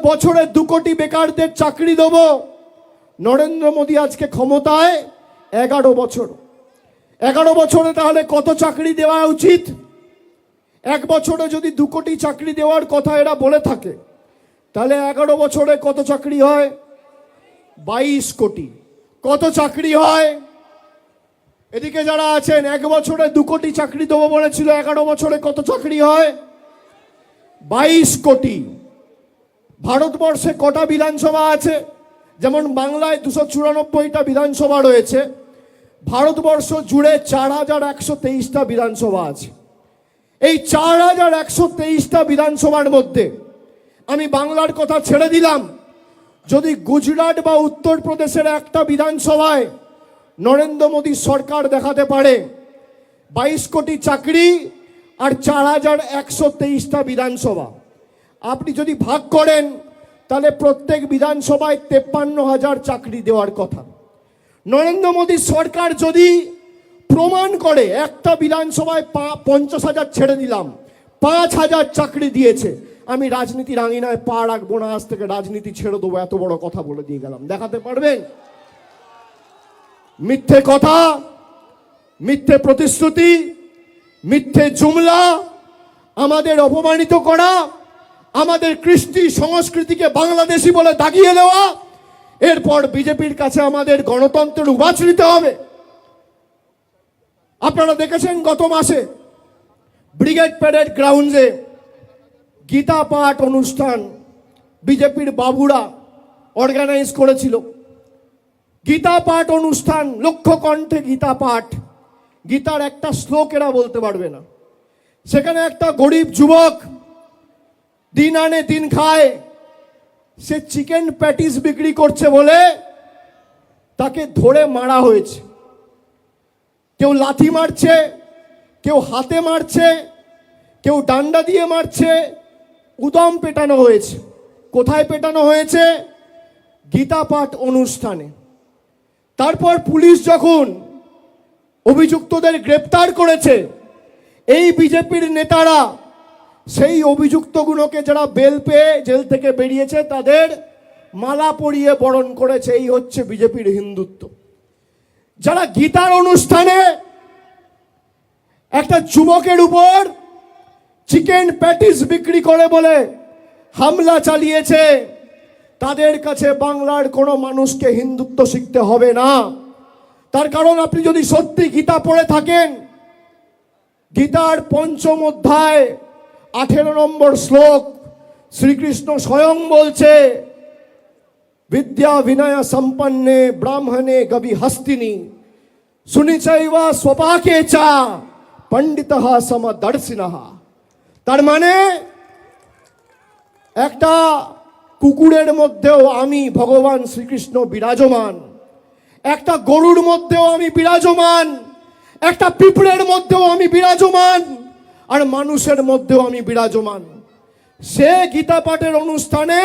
বছরে 2 কোটি বেকারদের চাকরি দেব। নরেন্দ্র মোদী আজকে ক্ষমতায় 11 বছর। 11 বছরে তাহলে কত চাকরি দেওয়া উচিত? এক বছরে যদি 2 কোটি চাকরি দেওয়ার কথা এরা বলে থাকে, তাহলে 11 বছরে কত চাকরি হয়? 22 কোটি। কত চাকরি হয়? এদিকে যারা আছেন, 1 বছরে 2 কোটি চাকরি দেবো বলেছিল, 11 বছরে কত চাকরি হয়? 22 কোটি। ভারতবর্ষে কটা বিধানসভা আছে? যেমন বাংলায় 294টা বিধানসভা রয়েছে, ভারতবর্ষ জুড়ে 4123টা বিধানসভা আছে। এই 4123টা বিধানসভার মধ্যে আমি বাংলার কথা ছেড়ে দিলাম, যদি গুজরাট বা উত্তরপ্রদেশের একটা বিধানসভায় নরেন্দ্র মোদী সরকার দেখাতে পারে 22 কোটি চাকরি আর 4123টা বিধানসভা, আপনি যদি ভাগ করেন তাহলে প্রত্যেক বিধানসভায় 53,000 চাকরি দেওয়ার কথা। নরেন্দ্র মোদী সরকার যদি প্রমাণ করে একটা বিধানসভায় 50,000 ছেড়ে দিলাম, 5,000 চাকরি দিয়েছে, আমি রাজনীতির আঙিনায় পা রাখবো না, আজ থেকে রাজনীতি ছেড়ে দেবো, এত বড় কথা বলে দিয়ে গেলাম। দেখাতে পারবেন? মিথ্যে কথা, মিথ্যে প্রতিশ্রুতি, মিথ্যে জুমলা, আমাদের অপমানিত করা, আমাদের কৃষ্টি সংস্কৃতিকে বাংলাদেশি বলে দাগিয়ে দেওয়া, এরপর বিজেপির কাছে আমাদের গণতন্ত্রের উবাচ নিতে হবে। আপনারা দেখেছেন গত মাসে ব্রিগেড প্যারেড গ্রাউন্ডে গীতা পাঠ অনুষ্ঠান বিজেপির বাবুরা অর্গানাইজ করেছিল। গীতা পাঠ অনুষ্ঠান, লক্ষ কণ্ঠে গীতা পাঠ, গীতার একটা শ্লোক এরা বলতে পারবে না। সেখানে একটা গরিব যুবক দিন আনে দিন খায়, সে চিকেন প্যাটিস বিক্রি করছে বলে তাকে ধরে মারা হয়েছে। কেউ লাথি মারছে, কেউ হাতে মারছে, কেউ ডান্ডা দিয়ে মারছে, উদম পেটানো হয়েছে। কোথায় পেটানো হয়েছে? গীতা পাঠ অনুষ্ঠানে। তারপর পুলিশ যখন অভিযুক্তদের গ্রেপ্তার করেছে, এই বিজেপির নেতারা সেই অভিযুক্তগুলোকে, যারা বেল পেয়ে জেল থেকে বেরিয়েছে, তাদের মালা পরিয়ে বরণ করেছে। এই হচ্ছে বিজেপির হিন্দুত্ব। যারা গীতার অনুষ্ঠানে একটা যুবকের উপর চিকেন প্যাটিস বিক্রি করে বলে হামলা চালিয়েছে, তাদের কাছে বাংলার কোনো মানুষকে হিন্দুত্ব শিখতে হবে না। তার কারণ, আপনি যদি সত্যি গীতা পড়ে থাকেন, গীতার 5ম অধ্যায় 18 নম্বর শ্লোক শ্রীকৃষ্ণ স্বয়ং বলছে, বিদ্যা বিনয় সম্পন্নে ব্রাহ্মণে গবি হস্তিনী সুনিচৈবা স্বপাকে চা পণ্ডিতঃ সমদর্শিনঃ। তার মানে একটা কুকুরের মধ্যেও আমি ভগবান শ্রীকৃষ্ণ বিরাজমান, একটা গরুর মধ্যেও আমি বিরাজমান, একটা পিঁপড়ের মধ্যেও আমি বিরাজমান, আর মানুষের মধ্যেও আমি বিরাজমান। সে গীতা পাঠের অনুষ্ঠানে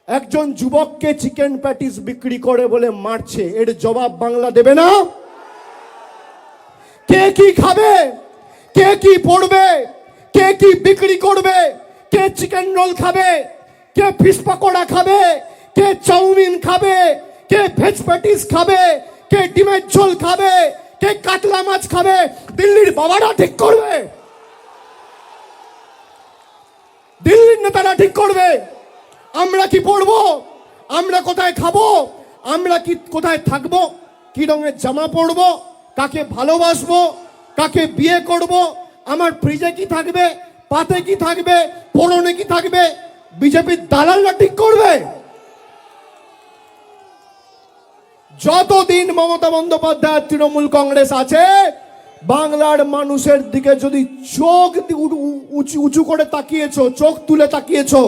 একজন যুবককে চিকেন প্যাটিস বিক্রি করে বলে মারছে, এর জবাব বাংলা দেবে না? কে কি খাবে, কে কি পড়বে, কে কি বিক্রি করবে, কে চিকেন রোল খাবে, কে ফিশ পকোড়া খাবে, কে চাউমিন খাবে, কে ভেজ প্যাটিস খাবে, কে ডিমের ঝোল খাবে, কে কাতলা মাছ খাবে, দিল্লির বাবারা ঠিক করবে, দিল্লির নেতারা ঠিক করবে। আমরা কি পড়বো, আমরা কোথায় খাবো, আমরা কি কোথায় থাকবো, কি রঙের জামা পরবো, কাকে ভালোবাসবো, কাকে বিয়ে করব, আমার ফ্রিজে কি থাকবে, পাতে কি থাকবে, পরনে কি থাকবে, বিজেপির দালালরা ঠিক করবে। যতদিন মমতা বন্দ্যোপাধ্যায় তৃণমূল কংগ্রেস আছে, বাংলার মানুষের দিকে যদি চোখ উঁচু করে তাকিয়েছো, চোখ তুলে তাকিয়েছো,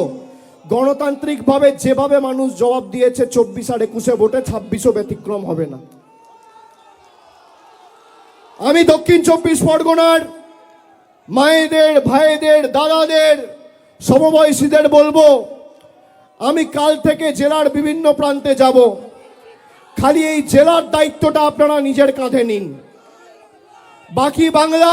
গণতান্ত্রিক ভাবে যেভাবে মানুষ জবাব দিয়েছে 24 আর 21 ভোটে, 26ও ব্যতিক্রম হবে না। আমি দক্ষিণ 24 পরগনার মায়েদের, ভাইদের, দাদাদের, সমবয়সীদের বলবো, আমি কাল থেকে জেলার বিভিন্ন প্রান্তে যাব। খালি এই জেলার দায়িত্বটা আপনারা নিজের কাঁধে নিন, বাকি বাংলা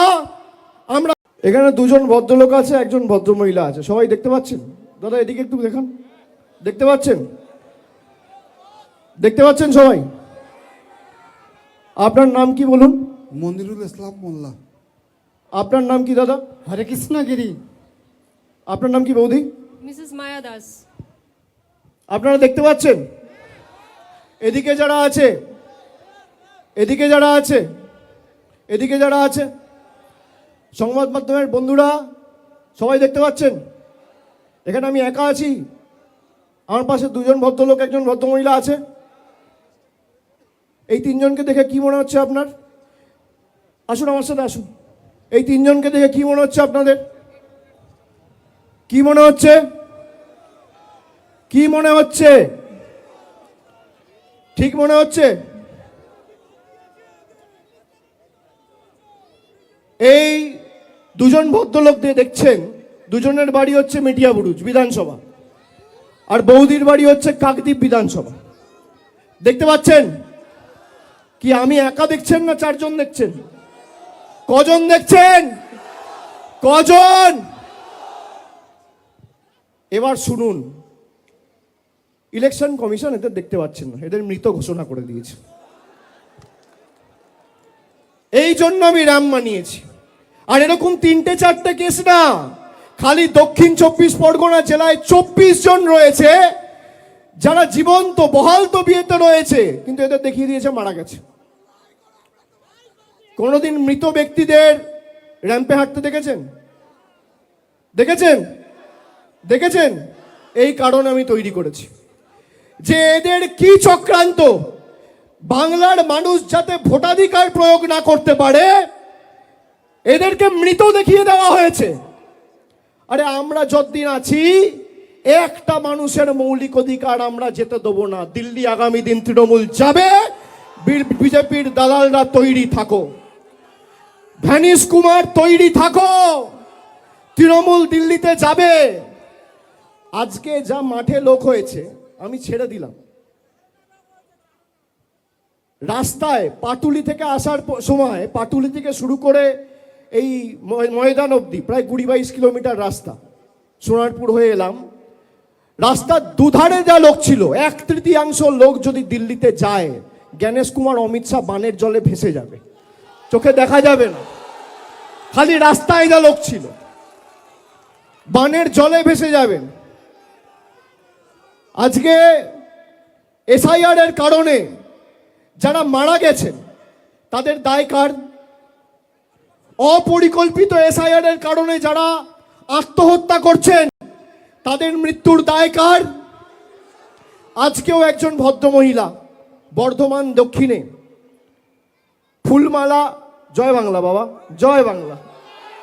আমরা। এখানে দুজন ভদ্রলোক আছে, একজন ভদ্রমহিলা আছে, সবাই দেখতে পাচ্ছেন? দাদা এদিকে একটু দেখান। দেখতে পাচ্ছেন? দেখতে পাচ্ছেন সবাই? আপনার নাম কি বলুন? মনিরুল ইসলাম মোল্লা। আপনার নাম কি দাদা? হরে কৃষ্ণ গিরি। আপনার নাম কি বৌদি? মিসেস মায়া দাস। আপনারা দেখতে পাচ্ছেন? এদিকে যারা আছে, এদিকে যারা আছে, এদিকে যারা আছে, সংবাদ মাধ্যমের বন্ধুরা সবাই দেখতে পাচ্ছেন? এখানে আমি একা আছি, আমার পাশে দুজন ভদ্রলোক, একজন ভদ্রমহিলা আছে। এই তিনজনকে দেখে কি মনে হচ্ছে আপনার? আসুন আমার সাথে আসুন। এই তিনজনকে দেখে কি মনে হচ্ছে আপনাদের? কি মনে হচ্ছে? কি মনে হচ্ছে? ঠিক মনে হচ্ছে? এই দুজন ভদ্রলোক দিয়ে দেখছেন, দুজনের বাড়ি হচ্ছে মেটিয়াবুরুজ বিধানসভা, আর বৌদির বাড়ি হচ্ছে কাকদ্বীপ বিধানসভা। দেখতে পাচ্ছেন? কি আমি একা দেখছেন না চারজন দেখছেন? কজন দেখছেন? কজন? এবার শুনুন, ইলেকশন কমিশন এদের দেখতে পাচ্ছেন না, এদের মৃত ঘোষণা করে দিয়েছে। এই জন্য আমি রাম মানিয়েছি। আর এরকম 3-4টে কেস না, খালি দক্ষিণ 24 পরগনা জেলায় 24 জন রয়েছে যারা জীবন্ত বহাল তবিয়তে রয়েছে, কিন্তু এদের দেখিয়ে দিয়েছে মারা গেছে। কোনোদিন মৃত ব্যক্তিদের র্যাম্পে হাঁটতে দেখেছেন? দেখেছেন? দেখেছেন? এই কারণে আমি তৈরি করেছি যে এদের কি চক্রান্ত, বাংলার মানুষ যাতে ভোটাধিকার প্রয়োগ না করতে পারে এদেরকে মৃত দেখিয়ে দেওয়া হয়েছে। আরে আমরা যতদিন আছি একটা মানুষের মৌলিক অধিকার আমরা যেতে দেবো না। দিল্লি আগামী দিন তৃণমূল যাবে, বিজেপির দালালরা তৈরি থাকো, ভ্যানিশ কুমার তৈরি থাকো, তৃণমূল দিল্লিতে যাবে। আজকে যা মাঠে লোক হয়েছে আমি ছেড়ে দিলাম। রাস্তায় পাটুলি থেকে আসার সময়, পাটুলি থেকে শুরু করে এই ময়দান অবধি প্রায় 20-22 কিলোমিটার রাস্তা, সোনারপুর হয়ে এলাম। রাস্তার দুধারে যা লোক ছিল, 1/3 লোক যদি দিল্লিতে যায়, জ্ঞানেশ কুমার অমিত শাহ বানের জলে ভেসে যাবে, চোখে দেখা যাবে না। খালি রাস্তায় যা লোক ছিল বানের জলে ভেসে যাবেন। আজকে এসআইআর এর কারণে যারা মারা গেছেন তাদের দায় কার? অপরিকল্পিত এসআইআর এর কারণে যারা আত্মহত্যা করছেন তাদের মৃত্যুর দায় কার? আজকেও একজন ভদ্রমহিলা বর্ধমান দক্ষিণে ফুলমালা, জয় বাংলা বাবা, জয় বাংলা,